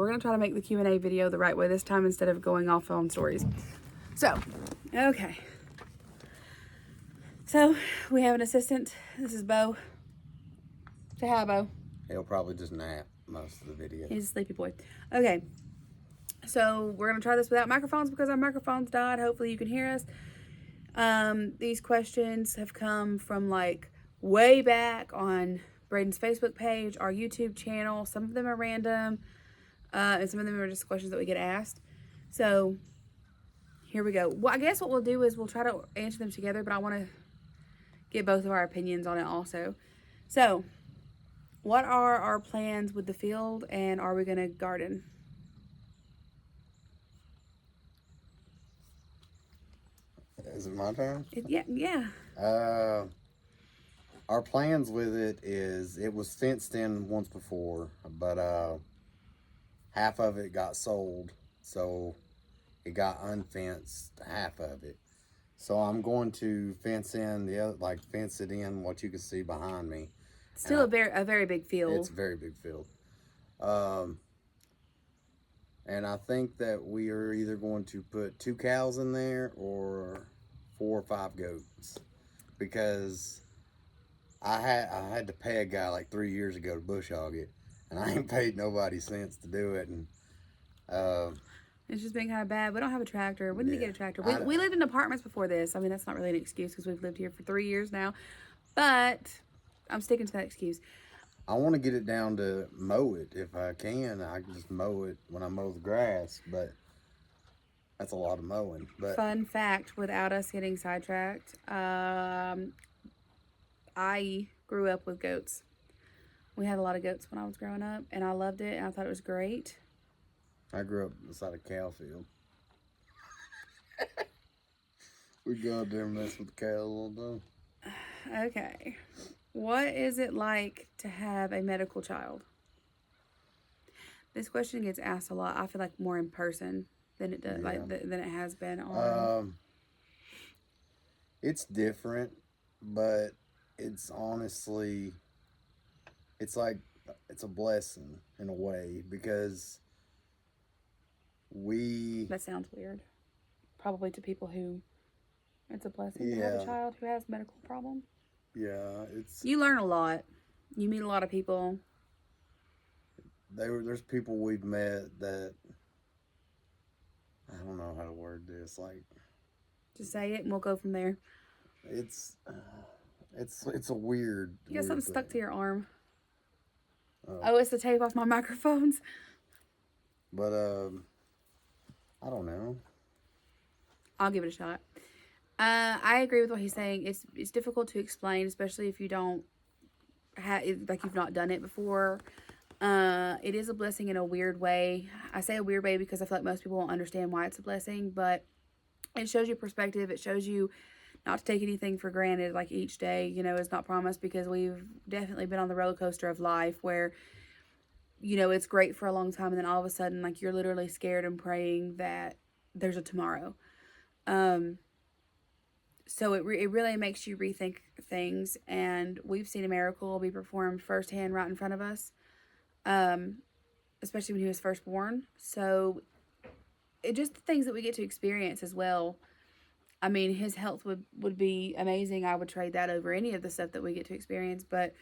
We're going to try to make the Q&A video the right way this time instead of going off on stories. So, okay. So, we have an assistant. This is Bo. Say hi, Bo. He'll probably just nap most of the video. He's a sleepy boy. Okay. So, we're going to try this without microphones because our microphones died. Hopefully you can hear us. These questions have come from like way back on Braden's Facebook page, our YouTube channel. Some of them are random. And some of them are just questions that we get asked. So, here we go. Well, I guess what we'll do is we'll try to answer them together, but I want to get both of our opinions on it also. So, what are our plans with the field, and are we going to garden? Is it my turn? Yeah. Our plans with it is it was fenced in once before, but half of it got sold, so it got unfenced, half of it. So I'm going to fence in the other, like fence it in what you can see behind me. Still a very big field. It's a very big field. And I think that we are either going to put 2 cows in there or 4 or 5 goats, because I had to pay a guy like 3 years ago to bush hog it, and I ain't paid nobody since to do it. And it's just been kind of bad. We don't have a tractor. We need to get a tractor. We lived in apartments before this. I mean, that's not really an excuse because we've lived here for 3 years now, but I'm sticking to that excuse. I want to get it down to mow it if I can. I can just mow it when I mow the grass, but that's a lot of mowing. But fun fact, without us getting sidetracked, I grew up with goats. We had a lot of goats when I was growing up, and I loved it, and I thought it was great. I grew up beside a cow field. We go out there and mess with the cows all the time. Okay. What is it like to have a medical child? This question gets asked a lot. I feel like more in person than it does, than it has been on. It's different, but it's honestly, it's like it's a blessing in a way, because that sounds weird. Probably to people who it's a blessing to have a child who has medical problems. Yeah, you learn a lot. You meet a lot of people. There's people we've met that I don't know how to word this. Like, just say it and we'll go from there. It's a weird. You got something stuck to your arm. Oh, it's the tape off my microphones. But I don't know. I'll give it a shot. I agree with what he's saying. It's difficult to explain, especially if you don't you've not done it before. It is a blessing in a weird way. I say a weird way because I feel like most people won't understand why it's a blessing, but it shows you perspective. It shows you not to take anything for granted. Like each day, is not promised, because we've definitely been on the roller coaster of life where, it's great for a long time, and then all of a sudden, like, you're literally scared and praying that there's a tomorrow. So it really makes you rethink things, and we've seen a miracle be performed firsthand right in front of us, especially when he was first born. So it just the things that we get to experience as well. I mean, his health would be amazing. I would trade that over any of the stuff that we get to experience, but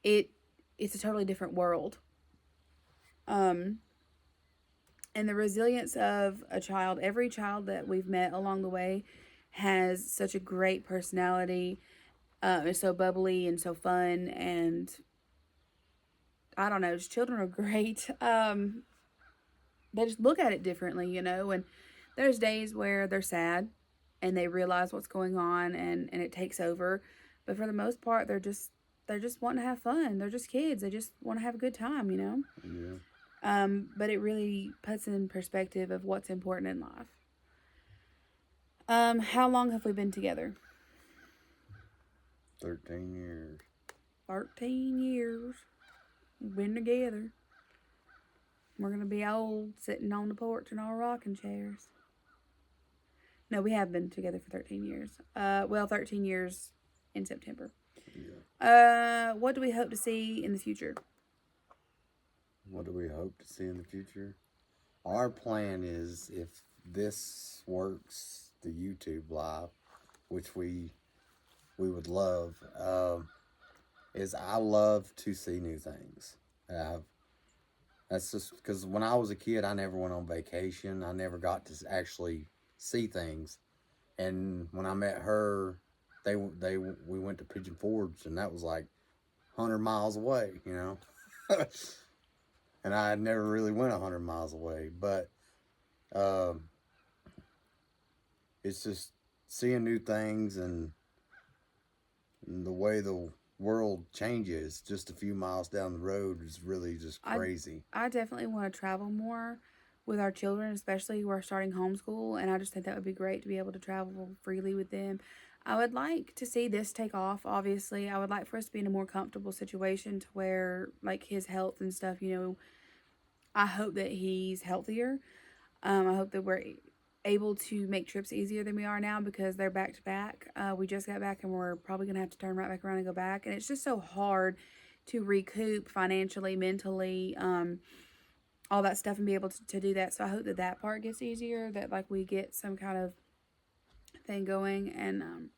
it's a totally different world. And the resilience of a child, every child that we've met along the way has such a great personality. It's so bubbly and so fun, and I don't know, just children are great. They just look at it differently, and there's days where they're sad and they realize what's going on, and it takes over. But for the most part, they're just wanting to have fun. They're just kids. They just want to have a good time, Yeah. But it really puts in perspective of what's important in life. How long have we been together? 13 years. 13 years. We've been together. We're going to be old sitting on the porch in our rocking chairs. No, we have been together for 13 years. 13 years in September. Yeah. What do we hope to see in the future? What do we hope to see in the future? Our plan is, if this works, the YouTube live, which we would love, is I love to see new things. I've, that's just because when I was a kid, I never went on vacation. I never got to actually see things. And when I met her, we went to Pigeon Forge, and that was like 100 miles away, you know. And I had never really went 100 miles away, but um, it's just seeing new things and the way the world changes just a few miles down the road is really just crazy. I definitely want to travel more with our children, especially who are starting homeschool, and I just think that would be great to be able to travel freely with them. I would like to see this take off, obviously. I would like for us to be in a more comfortable situation to where, like, his health and stuff, you know, I hope that he's healthier. I hope that we're able to make trips easier than we are now because they're back to back. We just got back and we're probably going to have to turn right back around and go back. And it's just so hard to recoup financially, mentally, all that stuff and be able to do that. So I hope that that part gets easier, that like we get some kind of thing going. And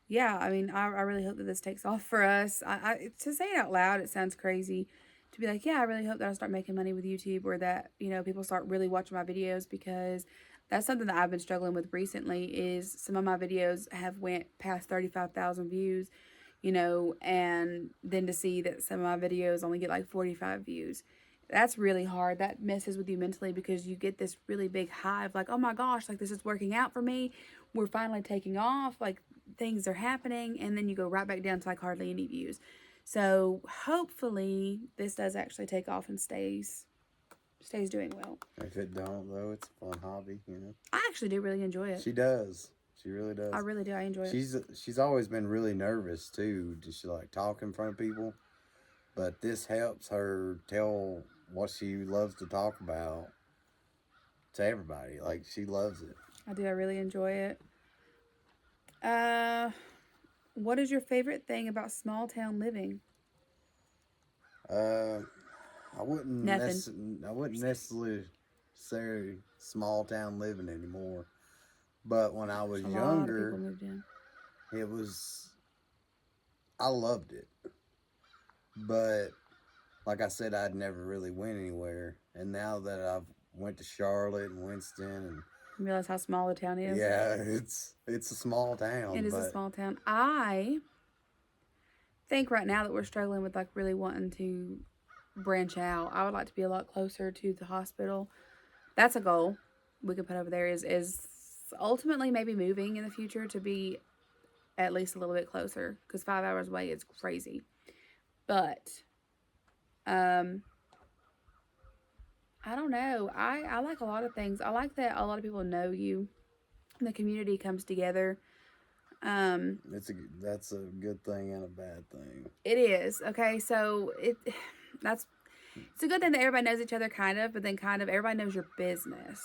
yeah, I mean, I really hope that this takes off for us. To say it out loud, it sounds crazy. To be like, yeah, I really hope that I start making money with YouTube, or that, you know, people start really watching my videos, because that's something that I've been struggling with recently. Is some of my videos have went past 35,000 views, you know, and then to see that some of my videos only get like 45 views. That's really hard. That messes with you mentally, because you get this really big high of like, oh my gosh, like this is working out for me. We're finally taking off. Like things are happening. And then you go right back down to like hardly any views. So hopefully this does actually take off and stays doing well. If it don't, though, it's a fun hobby, you know. I actually do really enjoy it. She does. She really does. I really do. I enjoy it. She's always been really nervous too. Does she like talk in front of people? But this helps her tell what she loves to talk about to everybody. Like, she loves it. I do. I really enjoy it. What is your favorite thing about small town living? I wouldn't Nothing. I wouldn't necessarily say small town living anymore. But when I was A lot of younger, people moved in. it was, I loved it. But like I said, I'd never really went anywhere. And now that I've went to Charlotte and Winston, and You realize how small the town is? yeah, it's a small town. It is but a small town. I think right now that we're struggling with like really wanting to branch out. I would like to be a lot closer to the hospital. That's a goal we could put over there, is ultimately maybe moving in the future to be at least a little bit closer, because 5 hours away is crazy. But I don't know. I like a lot of things. I like that a lot of people know you. The community comes together. that's a good thing and a bad thing. It is. Okay, so it's a good thing that everybody knows each other, kind of, but then kind of everybody knows your business.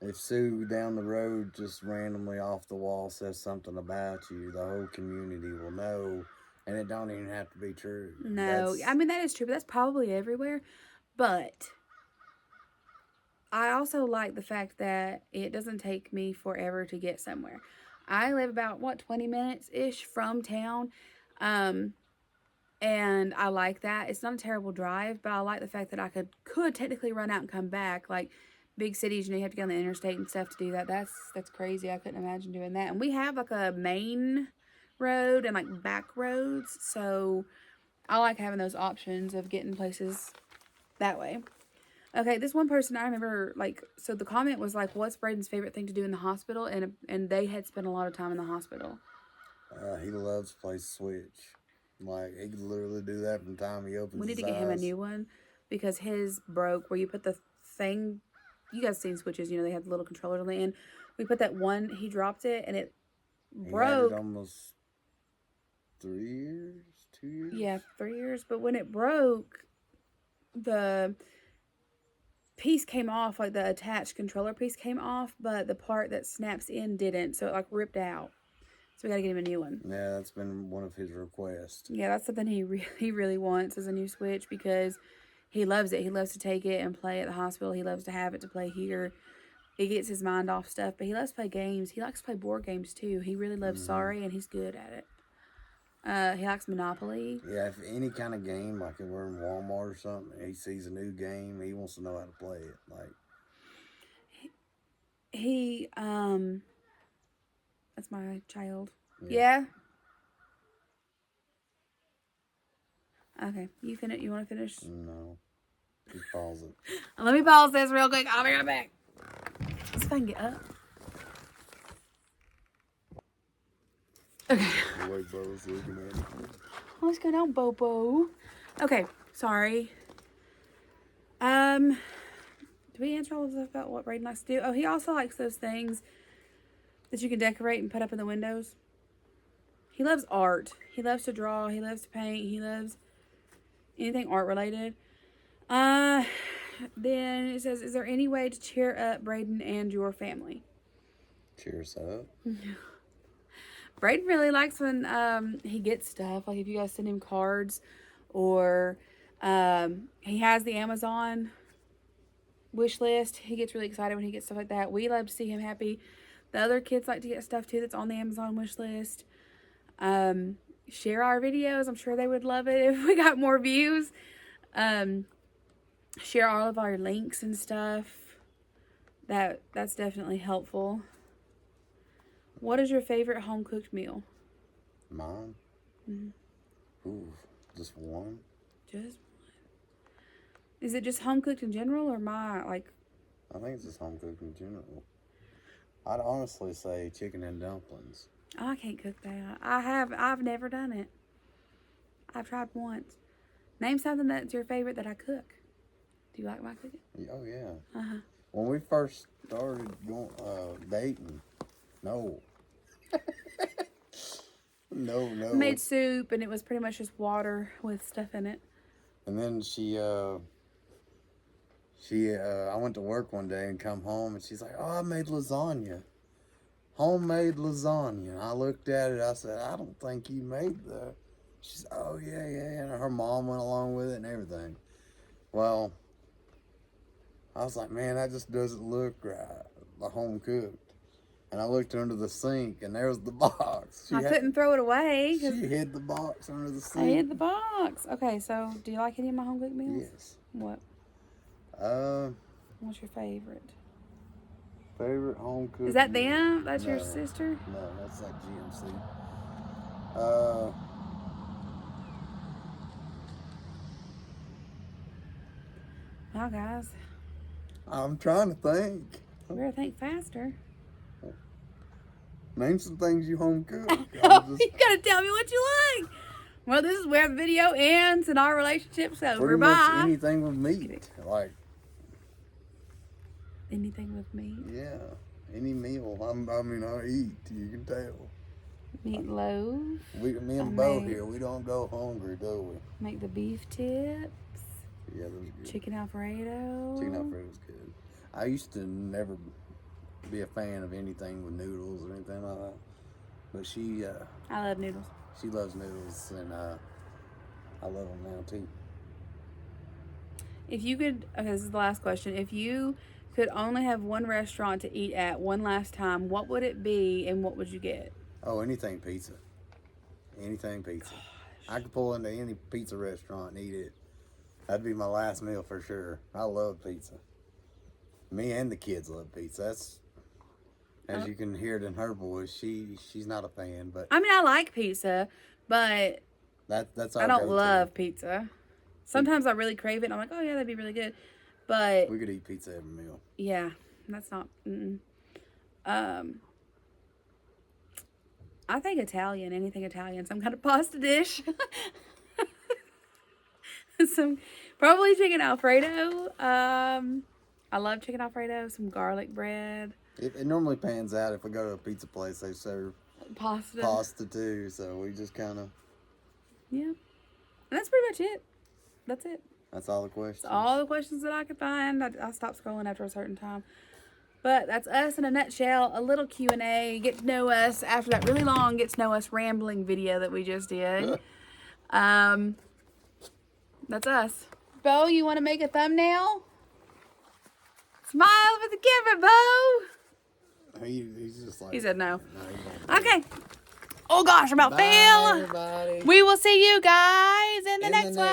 If Sue down the road just randomly off the wall says something about you, the whole community will know, and it don't even have to be true. No, I mean that is true, but that's probably everywhere. But I also like the fact that it doesn't take me forever to get somewhere. I live about 20 minutes ish from town. And I like that. It's not a terrible drive, but I like the fact that I could technically run out and come back. Like big cities, you know, you have to get on the interstate and stuff to do that. That's crazy. I couldn't imagine doing that. And we have like a main road and like back roads, so I like having those options of getting places that way. Okay, this one person I remember, like, so the comment was like, what's Braden's favorite thing to do in the hospital? And they had spent a lot of time in the hospital. He loves to play Switch. Like, he could literally do that from the time he opens his eyes. We need to get him a new one, because his broke, where you put the thing, you guys seen Switches, you know, they have the little controllers on the end. We put that one, he dropped it, and it broke. He had it almost 3 years, 2 years? Yeah, 3 years. But when it broke, the piece came off, like the attached controller piece came off, but the part that snaps in didn't, so it like ripped out. So we gotta get him a new one. Yeah, that's been one of his requests. Yeah, that's something he really wants is a new Switch because he loves it. He loves to take it and play at the hospital. He loves to have it to play here. It gets his mind off stuff, but he loves to play games. He likes to play board games too. He really loves Sorry, and he's good at it. He likes Monopoly. Yeah, if any kind of game, like if we're in Walmart or something, he sees a new game, he wants to know how to play it. Like, He that's my child. Yeah. Okay, you finish. You want to finish? No, just pause it. Let me pause this real quick. I'll be right back. Let's see if I can get up. Okay. The way Bo's looking at it. What's going on, Bobo? Okay, sorry. Did we answer all of this about what Braden likes to do? Oh, he also likes those things that you can decorate and put up in the windows. He loves art. He loves to draw. He loves to paint. He loves anything art related. Then it says, is there any way to cheer up Braden and your family? Cheers up. Braden really likes when he gets stuff. Like if you guys send him cards or he has the Amazon wish list. He gets really excited when he gets stuff like that. We love to see him happy. The other kids like to get stuff too that's on the Amazon wish list. Share our videos. I'm sure they would love it if we got more views. Share all of our links and stuff. That's definitely helpful. What is your favorite home cooked meal? Mine? Ooh, just one? Just one. Is it just home cooked in general or I think it's just home cooked in general. I'd honestly say chicken and dumplings. Oh, I can't cook that. I've never done it. I've tried once. Name something that's your favorite that I cook. Do you like my cooking? Oh, yeah. Uh-huh. When we first started going dating, no. No. I made soup and it was pretty much just water with stuff in it. And then I went to work one day and come home and she's like, oh, I made lasagna. Homemade lasagna. And I looked at it, I said, I don't think you made that. She's, oh, yeah. And her mom went along with it and everything. Well, I was like, man, that just doesn't look right, the home cooked. And I looked under the sink and there was the box. I couldn't throw it away. She hid the box under the sink. I hid the box. Okay, so do you like any of my home cooked meals? Yes. What? What's your favorite? Favorite home cooked. Is that meal? them? That's No. your sister? No, that's like GMC. Wow, guys. I'm trying to think. We gotta think faster. Name some things you home cook. Oh, you gotta tell me what you like. Well, this is where the video ends and our relationship's over. Pretty much Bye. anything with meat. Like, Anything with meat. yeah, any meal. I eat. You can tell. Meatloaf. Me and Bo here, we don't go hungry, do we? Make the beef tips. Yeah, those are good. Chicken Alfredo. Chicken Alfredo's good. I used to never be a fan of anything with noodles or anything like that. But I love noodles. she loves noodles, and I love them now too. If you could, okay, this is the last question. If you could only have one restaurant to eat at one last time, what would it be and what would you get? Oh, anything pizza. Anything pizza. I could pull into any pizza restaurant and eat it. That'd be my last meal for sure. I love pizza. Me and the kids love pizza. That's, as you can hear it in her voice, she's not a fan, but I mean, I like pizza, but that's our I don't go-to. love pizza. Sometimes I really crave it and I'm like, oh yeah, that'd be really good. But We could eat pizza every meal. yeah, that's not. I think Italian, anything Italian, some kind of pasta dish. Probably chicken Alfredo. I love chicken Alfredo. Some garlic bread. It normally pans out if we go to a pizza place. They serve pasta too, so we just kind of. Yeah, and that's pretty much it. That's it. That's all the questions. That's all the questions that I could find. I stopped scrolling after a certain time. But that's us in a nutshell. A little Q&A. Get to know us after that really long get to know us rambling video that we just did. That's us. Bo, you want to make a thumbnail? Smile for the camera, Bo. He's just like. He said no. No, he don't. Okay. Oh gosh, I'm about Bye, fail. everybody. We will see you guys in the next one.